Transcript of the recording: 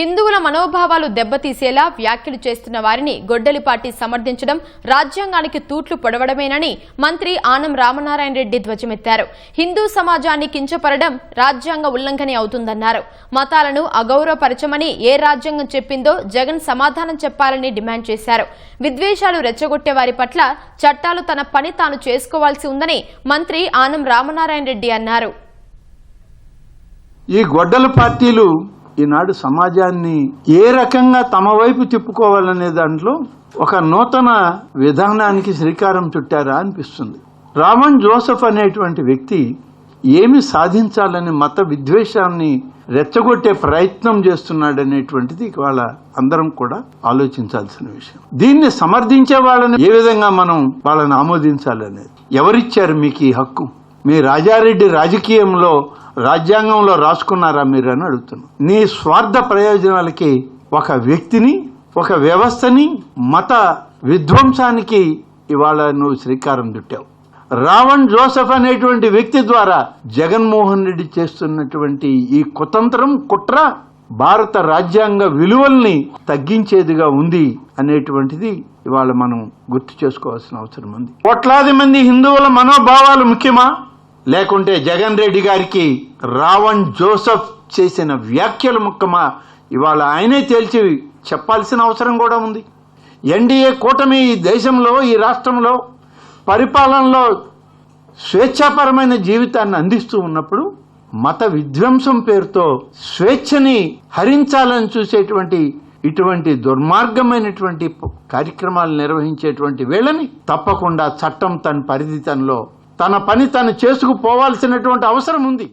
హిందువుల మనోభావాలు దెబ్బతీసేలా వ్యాఖ్యలు చేస్తున్న వారిని గొడ్డలిపాటి సమర్థించడం రాజ్యాంగానికి తూట్లు పొడవడమేనని మంత్రి ఆనం రామనారాయణ రెడ్డి ధ్వజమెత్తారు. హిందూ సమాజాన్ని కించపరచడం రాజ్యాంగ ఉల్లంఘన అవుతుందన్నారు. మతాలను అగౌరవపరచమని ఏ రాజ్యాంగం చెప్పిందో జగన్ సమాధానం చెప్పాలని డిమాండ్ చేశారు. విద్వేషాలు రెచ్చగొట్టే వారి పట్ల చట్టాలు తన పని తాను చేసుకోవాల్సి ఉందని మంత్రి ఆనం రామనారాయణ రెడ్డి అన్నారు. ఈ గొడ్డల పార్టీలు ఈనాడు సమాజాన్ని ఏ రకంగా తమ వైపు తిప్పుకోవాలనే దాంట్లో ఒక నూతన విధానానికి శ్రీకారం చుట్టారా అనిపిస్తుంది. రామన్ జోసెఫ్ అనేటువంటి వ్యక్తి ఏమి సాధించాలని మత విద్వేషాన్ని రెచ్చగొట్టే ప్రయత్నం చేస్తున్నాడనేటువంటిది ఇవాళ అందరం కూడా ఆలోచించాల్సిన విషయం. దీన్ని సమర్థించే వాళ్ళని ఏ విధంగా మనం వాళ్ళని ఆమోదించాలనేది. ఎవరిచ్చారు మీకు ఈ హక్కు? మీ రాజారెడ్డి రాజకీయంలో రాజ్యాంగంలో రాసుకున్నారా మీరు అని అడుగుతున్నాను. నీ స్వార్థ ప్రయోజనాలకి ఒక వ్యక్తిని, ఒక వ్యవస్థని, మత విధ్వంసానికి ఇవాళ నువ్వు శ్రీకారం చుట్టావు. రావణ్ జోసెఫ్ అనేటువంటి వ్యక్తి ద్వారా జగన్మోహన్ రెడ్డి చేస్తున్నటువంటి ఈ కుతంత్రం, కుట్ర భారత రాజ్యాంగ విలువల్ని తగ్గించేదిగా ఉంది అనేటువంటిది ఇవాళ మనం గుర్తు చేసుకోవాల్సిన అవసరం ఉంది. కోట్లాది మంది హిందువుల మనోభావాలు ముఖ్యమా, లేకుంటే జగన్ రెడ్డి గారికి రావణ్ జోసెఫ్ చేసిన వ్యాఖ్యలు ముఖ్యమా? ఇవాళ ఆయనే తేల్చి చెప్పాల్సిన అవసరం కూడా ఉంది. ఎన్డీఏ కూటమి ఈ దేశంలో, ఈ రాష్ట్రంలో పరిపాలనలో స్వేచ్ఛాపరమైన జీవితాన్ని అందిస్తూ ఉన్నప్పుడు మత విధ్వంసం పేరుతో స్వేచ్ఛని హరించాలని చూసేటువంటి ఇటువంటి దుర్మార్గమైనటువంటి కార్యక్రమాలు నిర్వహించేటువంటి వేళని తప్పకుండా చట్టం తన పరిధి తన పని తను చేసుకుపోవాల్సినటువంటి అవసరం ఉంది.